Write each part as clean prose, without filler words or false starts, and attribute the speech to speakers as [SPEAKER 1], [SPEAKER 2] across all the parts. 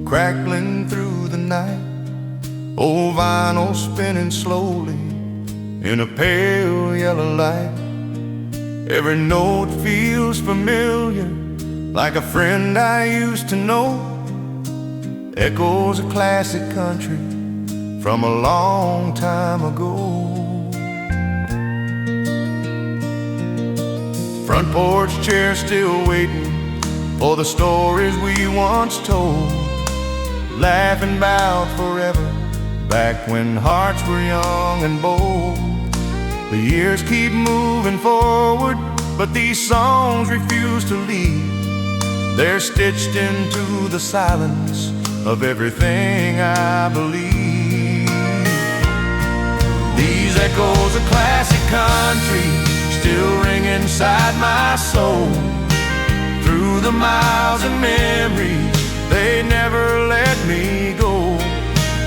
[SPEAKER 1] crackling through the night. Old vinyl spinning slowly in a pale yellow light. Every note feels familiar, like a friend I used to know. Echoes of classic country from a long time ago. Front porch chair still waiting for the stories we once told, laughing about forever, back when hearts were young and bold. The years keep moving forward, but these songs refuse to leave. They're stitched into the silence of everything I believe. These echoes of classic country still ring inside my soul. Through the miles and memories, they never let me go.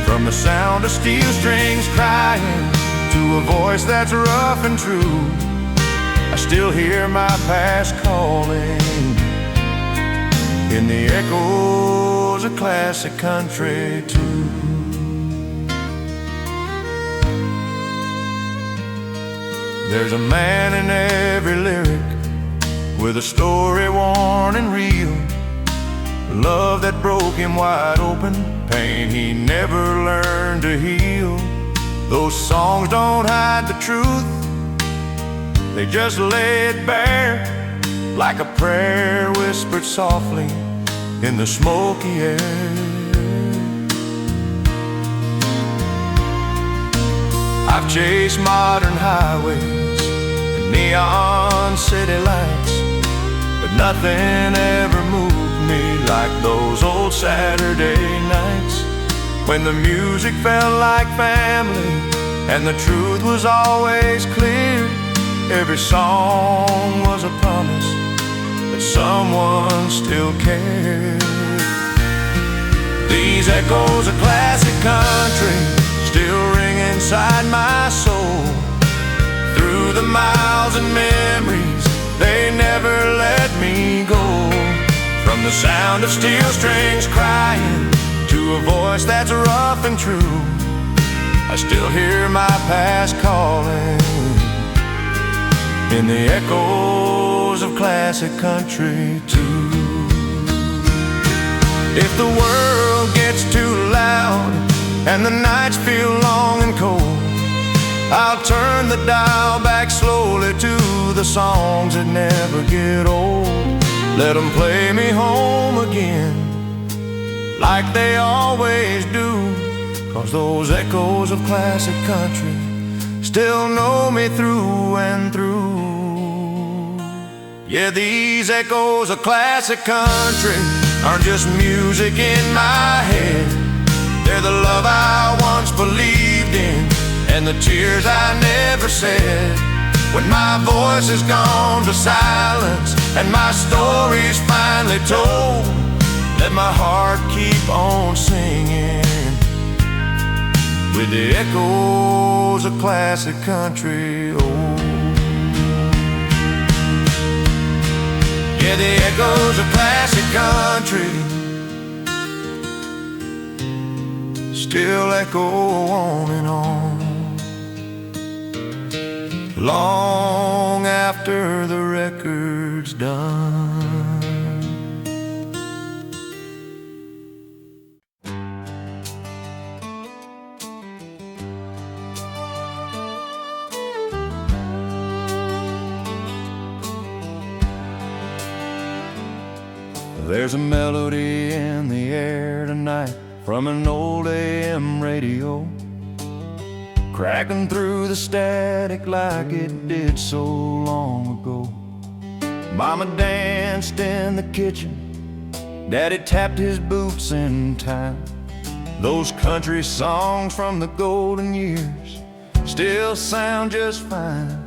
[SPEAKER 1] From the sound of steel strings crying to a voice that's rough and true, I still hear my past calling in the echoes of classic country too. There's a man in every lyric with a story worn and real. Love that broke him wide open, pain he never learned to heal. Those songs don't hide the truth, they just lay it bare, like a prayer whispered softly in the smoky air. I've chased modern highways and neon city lights, but nothing ever moved me like those old Saturday nights, when the music felt like family and the truth was always clear. Every song was a promise that someone still cared. These echoes of classic country still ring inside my soul. Through the miles and memories, they never let me go. From the sound of steel strings crying to a voice that's rough and true, I still hear my past calling in the echoes of classic country too. If the world gets too loud and the nights feel long and cold, I'll turn the dial back slowly to the songs that never get old. Let them play me home again like they always do, 'cause those echoes of classic country still know me through and through. Yeah, these echoes of classic country aren't just music in my head. They're the love I once believed in and the tears I never said. When my voice is gone to silence and my story's finally told, let my heart keep on singing with the echoes of classic country. Oh, yeah, the echoes of classic country still echo on and on, long after the record's done. There's a melody in the air tonight from an old AM radio, cracking through the static like it did so long ago. Mama danced in the kitchen, Daddy tapped his boots in time. Those country songs from the golden years still sound just fine.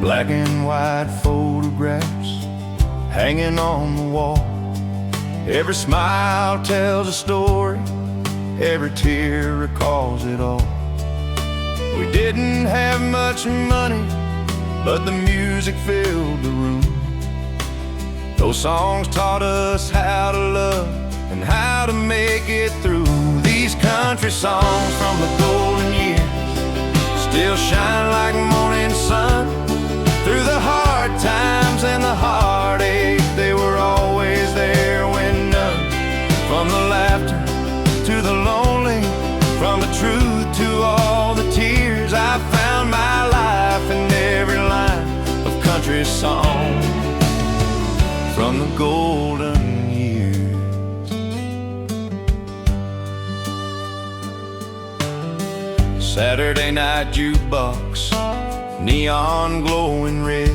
[SPEAKER 1] Black and white photographs hanging on the wall. Every smile tells a story, every tear recalls it all. We didn't have much money, but the music filled the room. Those songs taught us how to love and how to make it through. These country songs from the golden years still shine like morning sun. Through the hard times and the heartache, they were always there when none. From the laughter to the lonely, from the truth to all the tears, I found my life in every line of country song from the golden years. Saturday night jukebox, neon glowing red,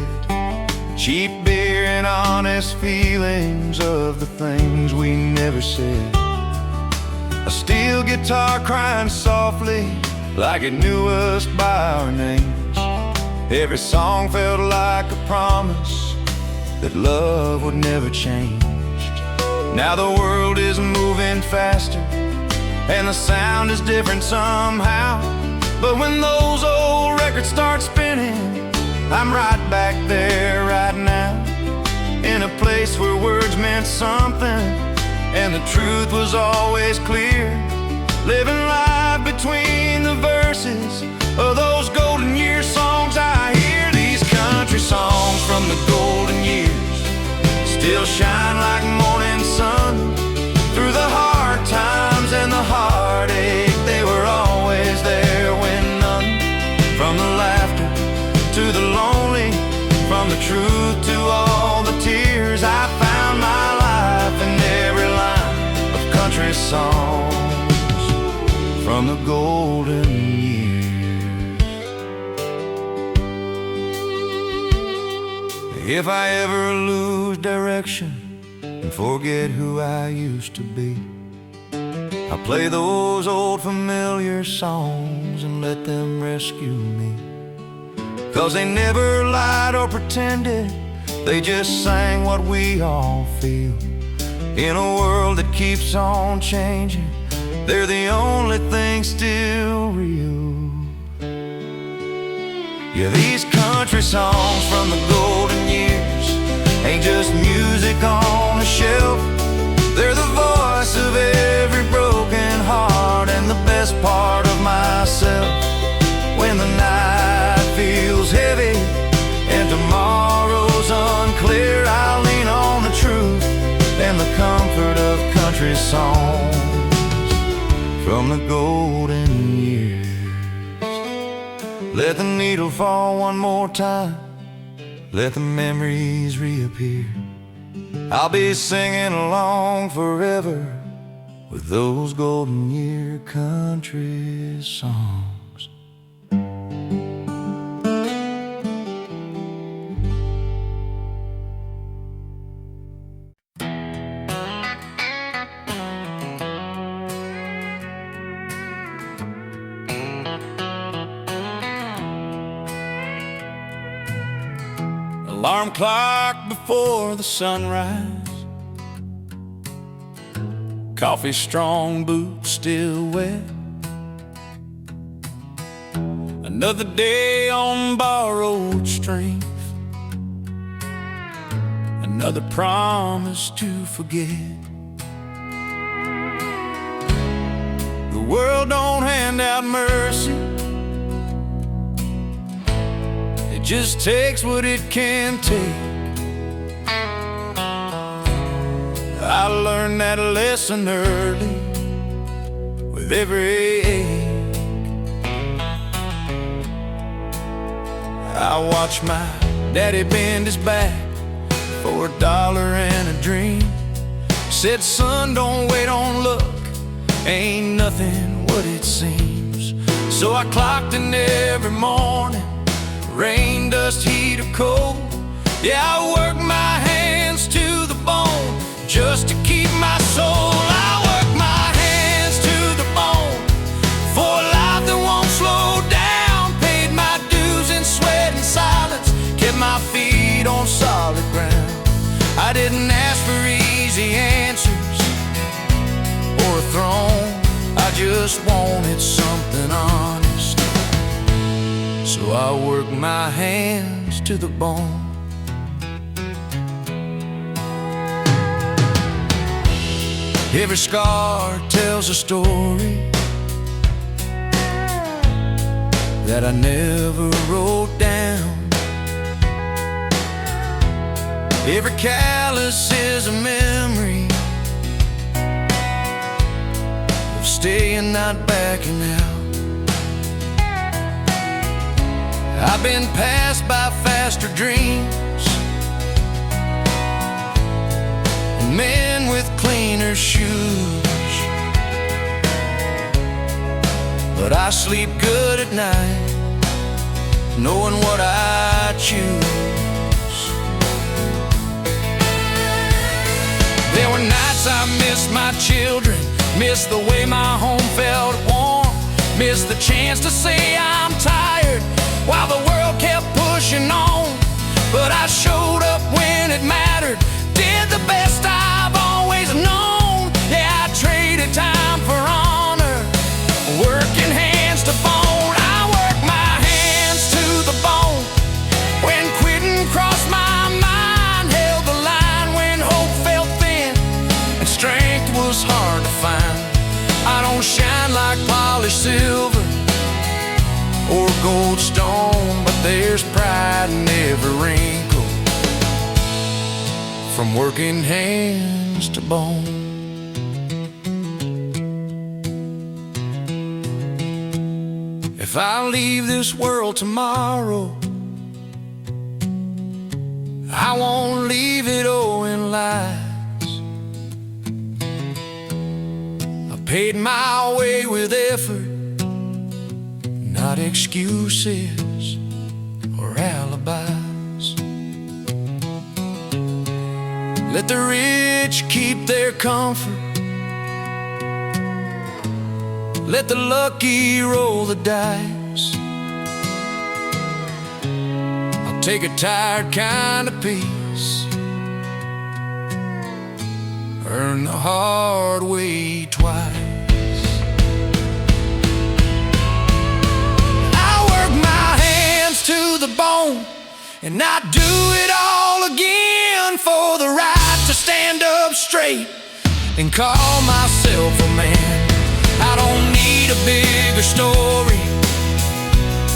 [SPEAKER 1] cheap beer and honest feelings of the things we never said. A steel guitar crying softly like it knew us by our names. Every song felt like a promise that love would never change. Now the world is moving faster and the sound is different somehow, but when those old records start spinning, I'm right back there right now, in a place where words meant something and the truth was always clear. Living life between the verses of those golden year songs I hear. These country songs from the golden years still shine like morning sun. Through the hard times and the heartache, they were always there when none. From the laughter to the lonely, from the truth to all the tears, I found my life in every line of country songs from the golden years. If I ever lose direction and forget who I used to be, I'll play those old familiar songs and let them rescue me. 'Cause they never lied or pretended, they just sang what we all feel. In a world that keeps on changing, they're the only thing still real. Yeah, these country songs from the golden years ain't just music on a shelf. They're the voice of every broken heart and the best part of myself. When the night feels heavy and tomorrow's unclear, I'll lean on the truth and the comfort of country songs from the golden years. Let the needle fall one more time, let the memories reappear. I'll be singing along forever with those golden year country songs.
[SPEAKER 2] Alarm clock before the sunrise, coffee strong, boots still wet. Another day on borrowed strength, another promise to forget. The world don't hand out mercy, it just takes what it can take. I learned that lesson early with every ache. I watched my daddy bend his back for $1 and a dream. Said, son, don't wait on luck, ain't nothing what it seems. So I clocked in every morning, rain, dust, heat, or cold. Yeah, I work my hands to the bone just to keep my soul. I work my hands to the bone for a life that won't slow down. Paid my dues in sweat and silence, kept my feet on solid ground. I didn't ask for easy answers or a throne, I just wanted something honest. So I work my hands to the bone. Every scar tells a story that I never wrote down. Every callus is a memory of staying, not backing out. I've been passed by faster dreams and men with cleaner shoes, but I sleep good at night knowing what I choose. There were nights I missed my children, missed the way my home felt warm, missed the chance to say I'm tired while the world kept pushing on. But I showed up when it mattered, did the best I've always known. Yeah, I traded time for honor, working hands to bone. I worked my hands to the bone when quitting crossed my mind, held the line when hope felt thin and strength was hard to find. I don't shine like polished silver or gold stone, but there's pride in every wrinkle, from working hands to bone. If I leave this world tomorrow, I won't leave it owing lies. I paid my way with effort, not excuses or alibis. Let the rich keep their comfort, let the lucky roll the dice. I'll take a tired kind of peace, earn the hard way twice. To the bone, and I do it all again for the right to stand up straight and call myself a man. I don't need a bigger story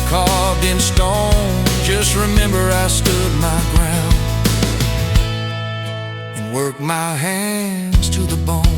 [SPEAKER 2] carved in stone. Just remember I stood my ground and worked my hands to the bone.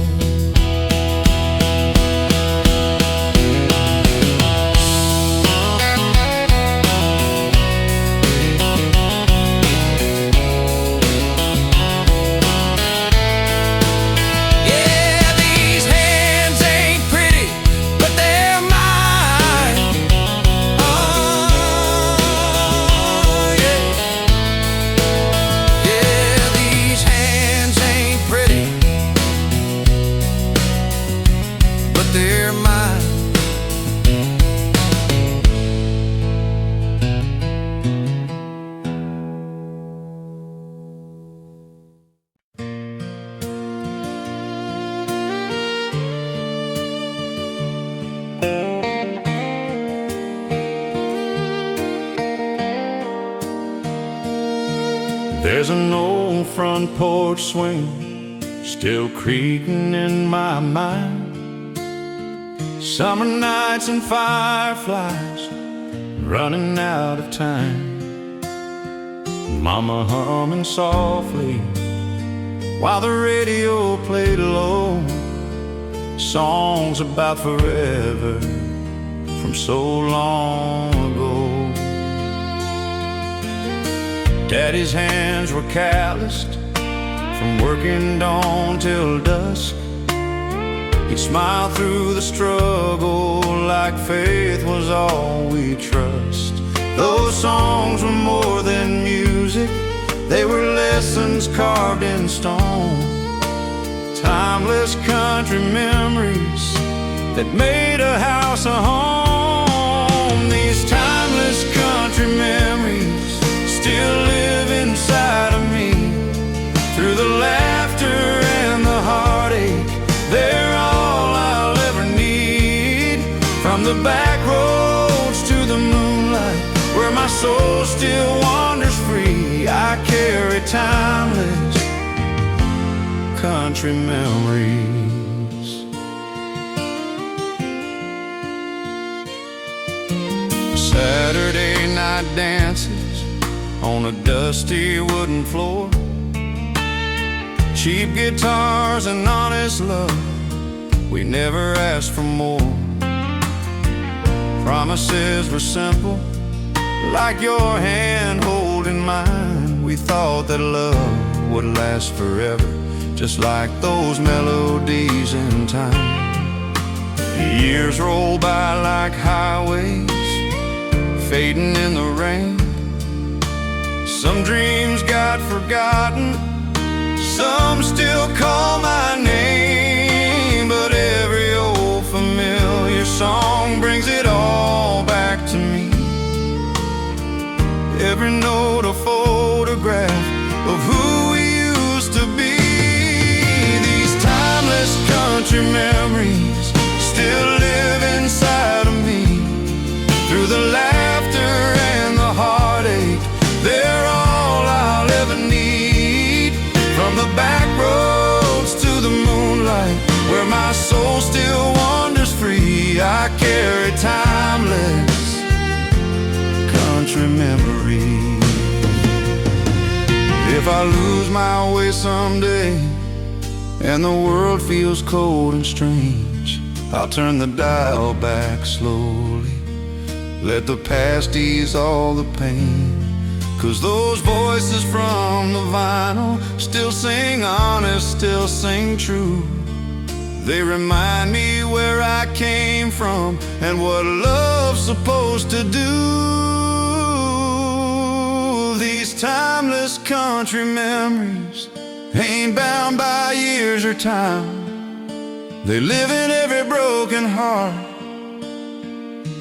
[SPEAKER 1] There's an old front porch swing still creaking in my mind. Summer nights and fireflies running out of time. Mama humming softly while the radio played low, songs about forever from so long ago. Daddy's hands were calloused from working dawn till dusk. He'd smile through the struggle like faith was all we trust. Those songs were more than music, they were lessons carved in stone. Timeless country memories that made a house a home. These timeless country memories still live inside of me. Through the laughter and the heartache, they're all I'll ever need. From the back roads to the moonlight, where my soul still wanders free, I carry timeless country memories.
[SPEAKER 2] night dances on a dusty wooden floor. Cheap guitars and honest love, we never asked for more. Promises were simple, like your hand holding mine. We thought that love would last forever, just like those melodies in time. Years roll by like highways, fading in the rain. Some dreams got forgotten, some still call my name. But every old familiar song brings it all back to me. Every note a photograph of who we used to be. These timeless country memories still live inside of me. Through the laughter and the heartache, they're all I'll ever need. From the back roads to the moonlight, where my soul still wanders free, I carry timeless country memories. If I lose my way someday and the world feels cold and strange, I'll turn the dial back slowly, let the past ease all the pain. 'Cause those voices from the vinyl still sing honest, still sing true. They remind me where I came from and what love's supposed to do. These timeless country memories ain't bound by years or time. They live in every broken heart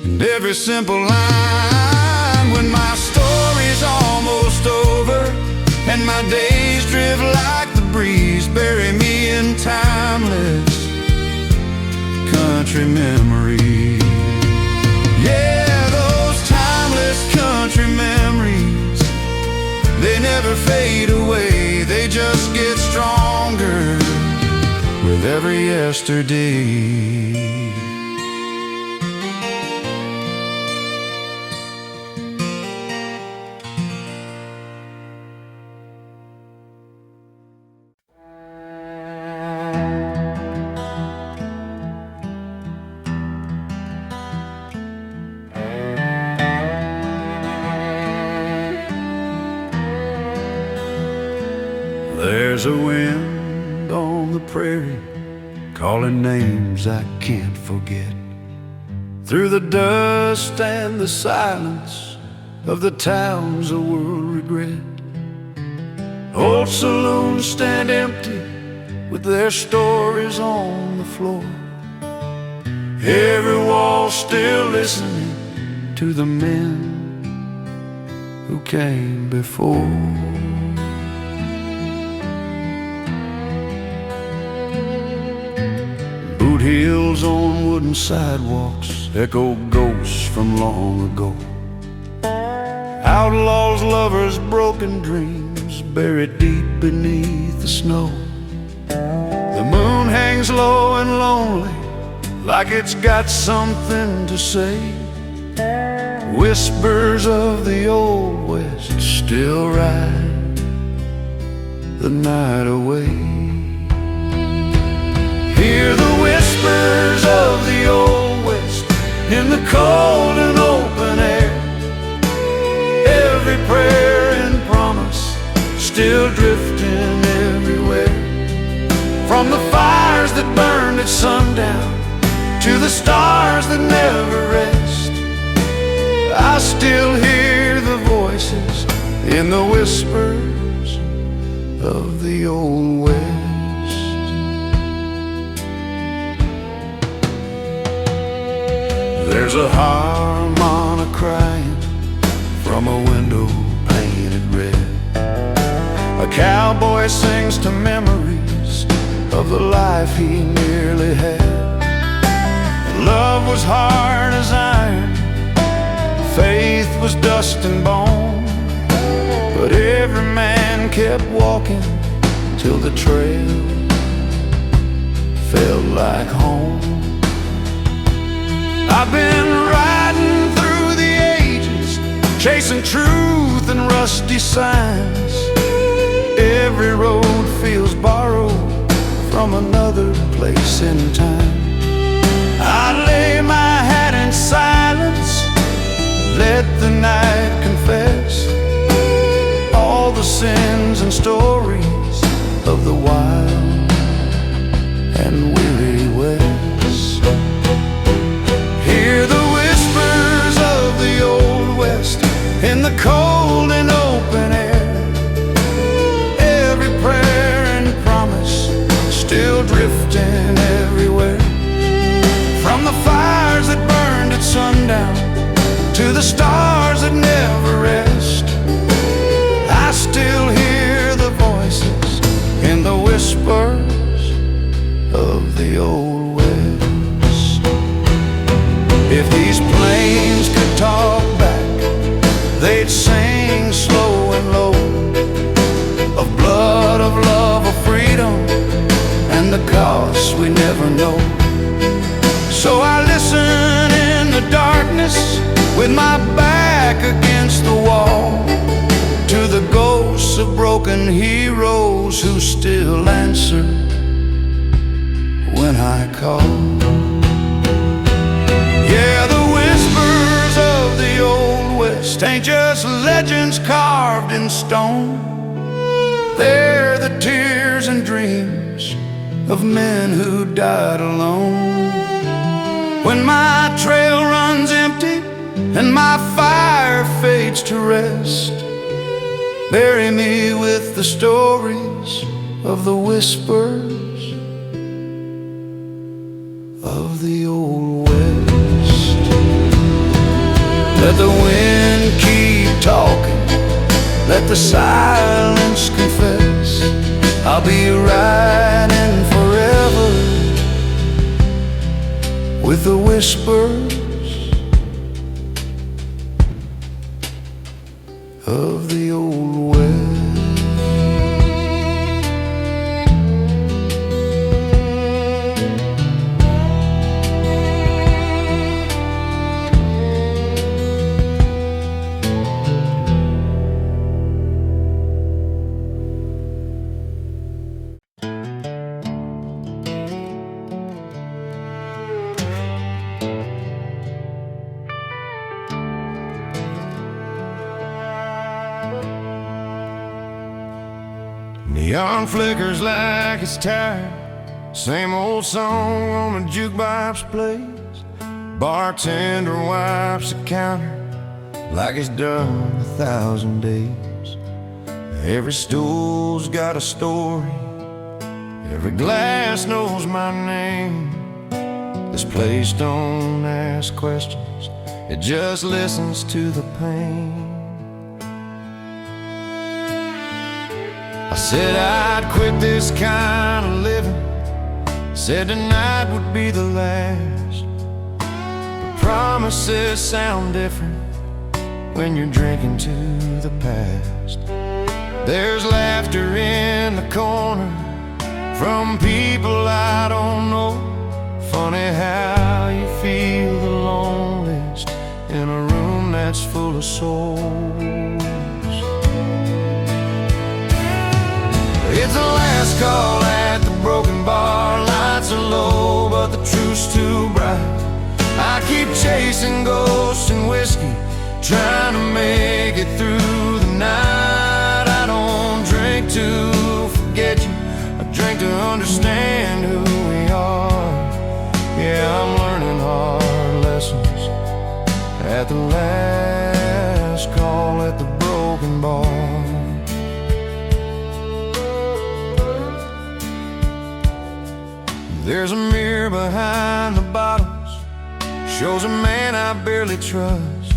[SPEAKER 2] and every simple line. When my story's almost over and my days drift like the breeze, bury me in timeless country memories. Yeah, those timeless country memories, they never fade away, they just get stronger with every yesterday. There's a wind on the prairie calling names I can't forget, through the dust and the silence of the towns the world regret. Old saloons stand empty with their stories on the floor, every wall still listening to the men who came before. Boot heels on wooden sidewalks echo ghosts from long ago. Outlaws, lovers, broken dreams buried deep beneath the snow. The moon hangs low and lonely, like it's got something to say. Whispers of the old West still ride the night away. Hear the whispers of the old West in the cold and open air. Every prayer and promise still drifting everywhere. From the fires that burned at sundown to the stars that never rest, I still hear the voices in the whispers of the old West. There's a harmonica crying from a window painted red. A cowboy sings to memories of the life he nearly had. Love was hard as iron, faith was dust and bone, but every man kept walking till the trail felt like home. I've been riding through the ages, chasing truth and rusty signs. Every road feels borrowed from another place in time. I lay my hat in silence, let the night confess all the sins and stories of the wild and weary West. Hear the whispers of the old West in the cold and open air. Every prayer and promise still drifting everywhere. From the fires that burned at sundown to the stars that never rest, I still hear the voices in the whispers of the old West. If these plains could talk back, they'd sing slow and low of blood, of love, of freedom, and the costs we never know. So I listen in the darkness with my back against the wall to the ghosts of broken heroes who still answer when I call. Yeah, the whispers of the old West ain't just legends carved in stone. They're the tears and dreams of men who died alone. When my trail runs empty and my fire fades to rest, bury me with the stories of the whispers of the old West. Let the wind keep talking, let the silence confess, I'll be riding forever with the whispers of the old West.
[SPEAKER 1] Neon flickers like it's tired, same old song on the jukebox plays. Bartender wipes the counter like it's done 1,000 days. Every stool's got a story, every glass knows my name. This place don't ask questions, it just listens to the pain. I said I'd quit this kind of living, said tonight would be the last. But promises sound different when you're drinking to the past. There's laughter in the corner from people I don't know. Funny how you feel the loneliest in a room that's full of souls. It's the last call at the broken bar. Lights are low, but the truth's too bright. I keep chasing ghosts and whiskey, trying to make it through the night. I don't drink to forget you, I drink to understand who we are. Yeah, I'm learning hard lessons at the last call at the broken bar. There's a mirror behind the bottles, shows a man I barely trust.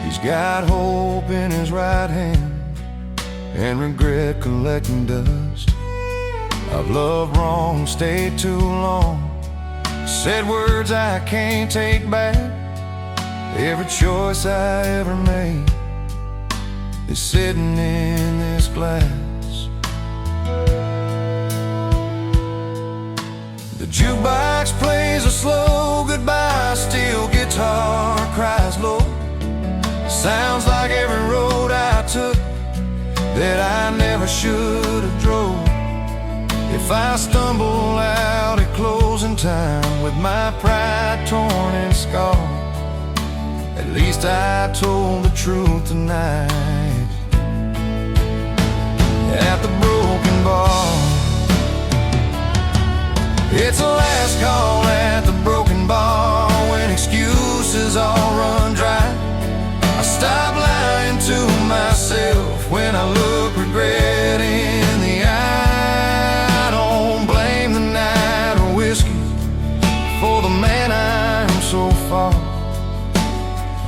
[SPEAKER 1] He's got hope in his right hand and regret collecting dust. I've loved wrong, stayed too long, said words I can't take back. Every choice I ever made is sitting in this glass. The jukebox plays a slow goodbye, steel guitar cries low.
[SPEAKER 2] Sounds like every road I took that I never should have drove. If I stumble out at closing time with my pride torn and scarred, at least I told the truth tonight at the broken bar. It's a last call at the broken bar when excuses all run dry. I stop lying to myself when I look regret in the eye. I don't blame the night or whiskey for the man I'm so far.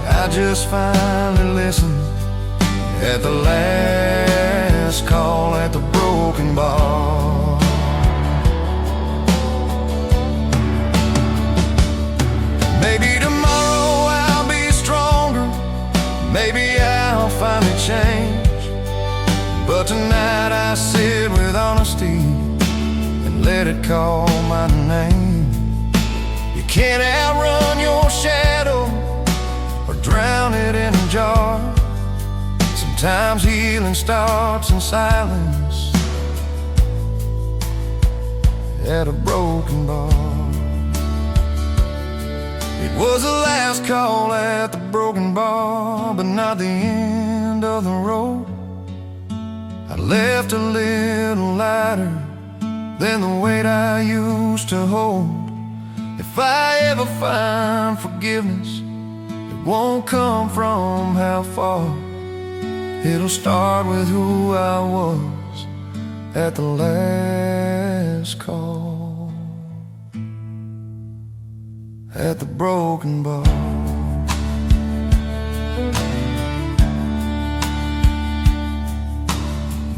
[SPEAKER 2] I just finally listened at the last call at the broken bar. Maybe tomorrow I'll be stronger, maybe I'll finally change, but tonight I sit with honesty and let it call my name. You can't outrun your shadow or drown it in a jar. Sometimes healing starts in silence at a broken bar. It was the last call at the broken bar, but not the end of the road. I left a little lighter than the weight I used to hold. If I ever find forgiveness, it won't come from how far. It'll start with who I was at the last call at the broken bar.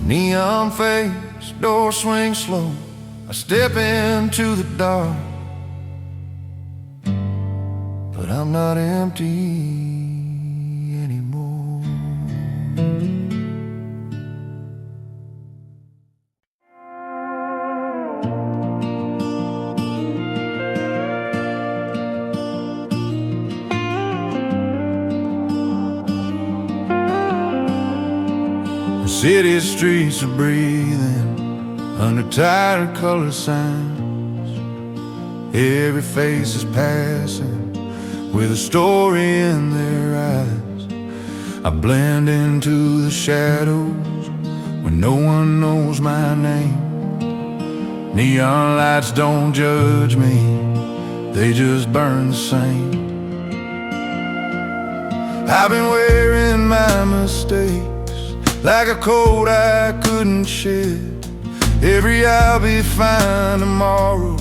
[SPEAKER 2] Neon face, door swings slow, I step into the dark, but I'm not empty anymore. The city streets are breathing under tired color signs. Every face is passing with a story in their eyes. I blend into the shadows when no one knows my name. Neon lights don't judge me, they just burn the same. I've been wearing my mistakes like a coat I couldn't shed. Every I'll be fine tomorrow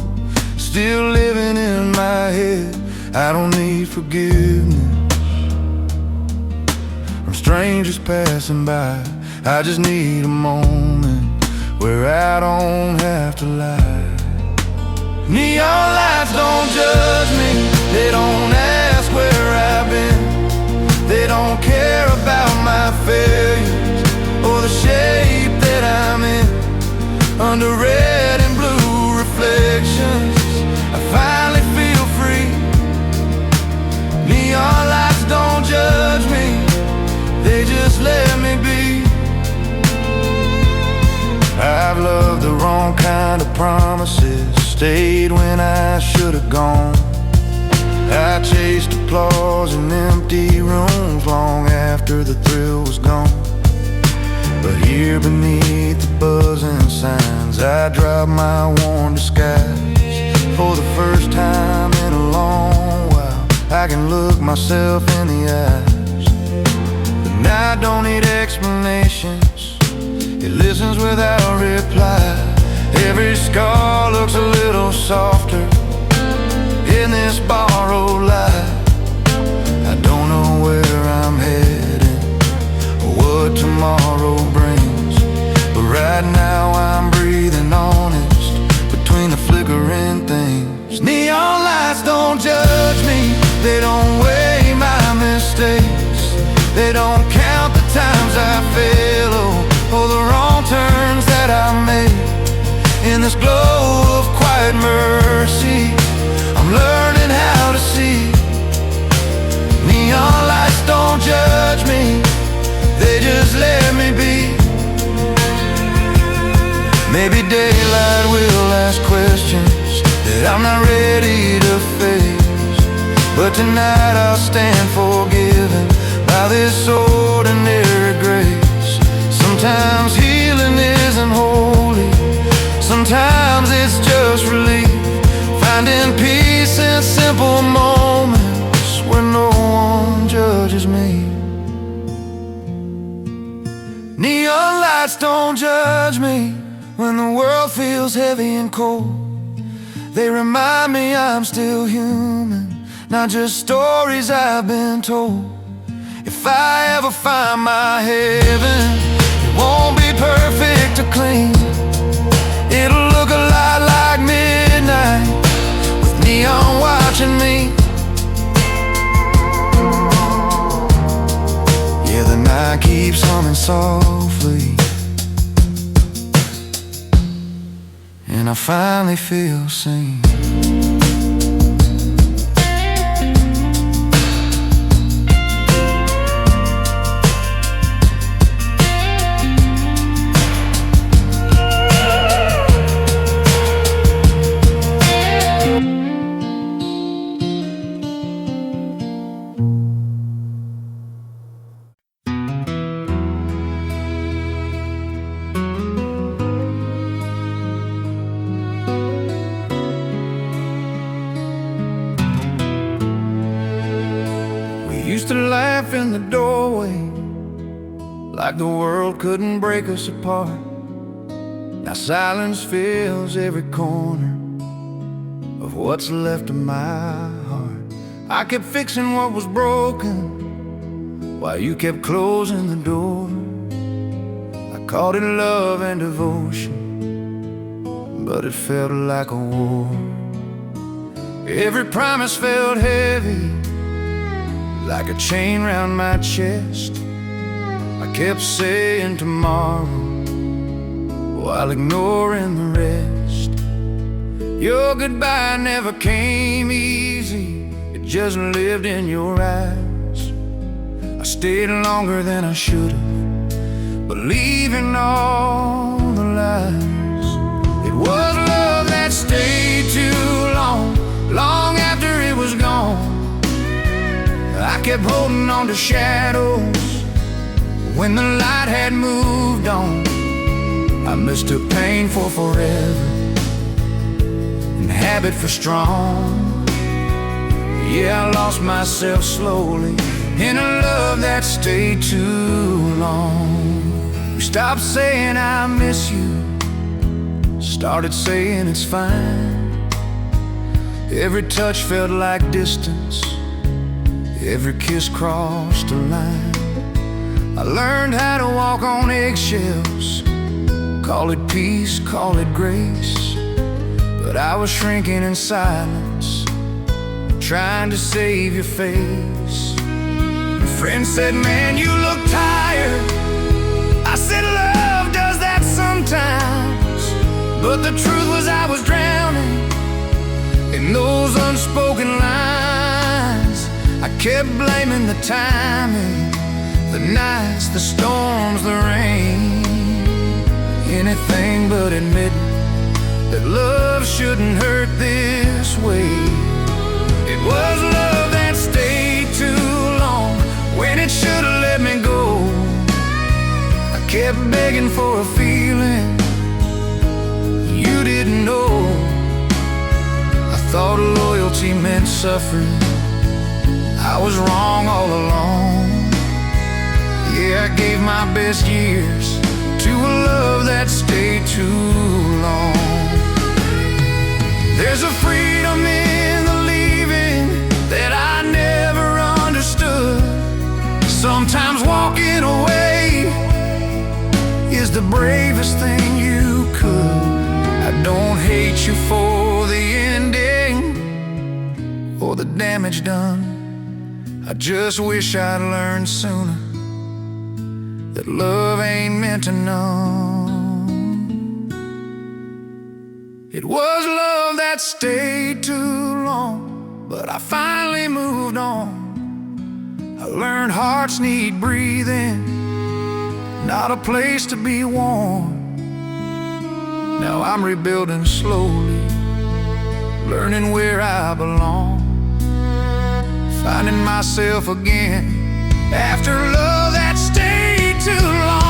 [SPEAKER 2] still living in my head. I don't need forgiveness from strangers passing by. I just need a moment where I don't have to lie. Neon lights don't judge me, they don't ask where I've been. They don't care about my failures or the shape that I'm in. Under red and blue reflections, I finally feel free. Neon lights don't judge me, they just let me be. I've loved the wrong kind of promises, stayed when I should have gone. I chased applause in empty rooms long after the thrill was gone. But here beneath the buzzing signs, I drop my worn disguise. For the first time in a long while, I can look myself in the eyes. But now I don't need explanations, it listens without reply. Every scar looks a little softer in this borrowed light. I don't know where I'm heading or what tomorrow brings, but right now I'm breathing honest between the flickering things. Neon lights don't judge me, they don't weigh my mistakes. They don't count the times I fail or the wrong turns that I made. In this glow of quiet mercy, I'm learning how to see. Neon lights don't judge me,
[SPEAKER 1] Maybe daylight will ask questions that I'm not ready to face, but tonight I'll stand forgiven by this ordinary grace. Sometimes healing isn't holy, sometimes it's just relief, finding peace in simple moments where no one judges me. Neon lights don't judge me when the world feels heavy and cold. They remind me I'm still human, not just stories I've been told. If I ever find my heaven, it won't be perfect or clean. It'll look a lot like midnight with neon watching me. Yeah, the night keeps humming softly, and I finally feel seen. Used to laugh in the doorway like the world couldn't break us apart. Now silence fills every corner of what's left of my heart. I kept fixing what was broken while you kept closing the door. I called it love and devotion, but it felt like a war. Every promise felt heavy, like a chain round my chest. I kept saying tomorrow while ignoring the rest. Your goodbye never came easy, it just lived in your eyes. I stayed longer than I should've, believing all the lies. It was love that stayed too long, long after it was gone. I kept holding on to shadows when the light had moved on. I mistook pain for forever and habit for strong. Yeah, I lost myself slowly in a love that stayed too long. We stopped saying I miss you, started saying it's fine. Every touch felt like distance, every kiss crossed a line. I learned how to walk on eggshells, call it peace, call it grace. But I was shrinking in silence, trying to save your face. A friend said, man, you look tired. I said, love does that sometimes. But the truth was I was drowning in those unspoken lines. I kept blaming the timing, the nights, the storms, the rain. Anything but admitting that love shouldn't hurt this way. It was love that stayed too long when it should've let me go. I kept begging for a feeling you didn't know. I thought loyalty meant suffering, I was wrong all along. Yeah, I gave my best years to a love that stayed too long. There's a freedom in the leaving that I never understood. Sometimes walking away is the bravest thing you could. I don't hate you for the ending or the damage done. I just wish I'd learned sooner that love ain't meant to numb. It was love that stayed too long, but I finally moved on. I learned hearts need breathing, not a place to be warm.
[SPEAKER 2] Now I'm rebuilding slowly, learning where I belong, finding myself again after love that stayed too long.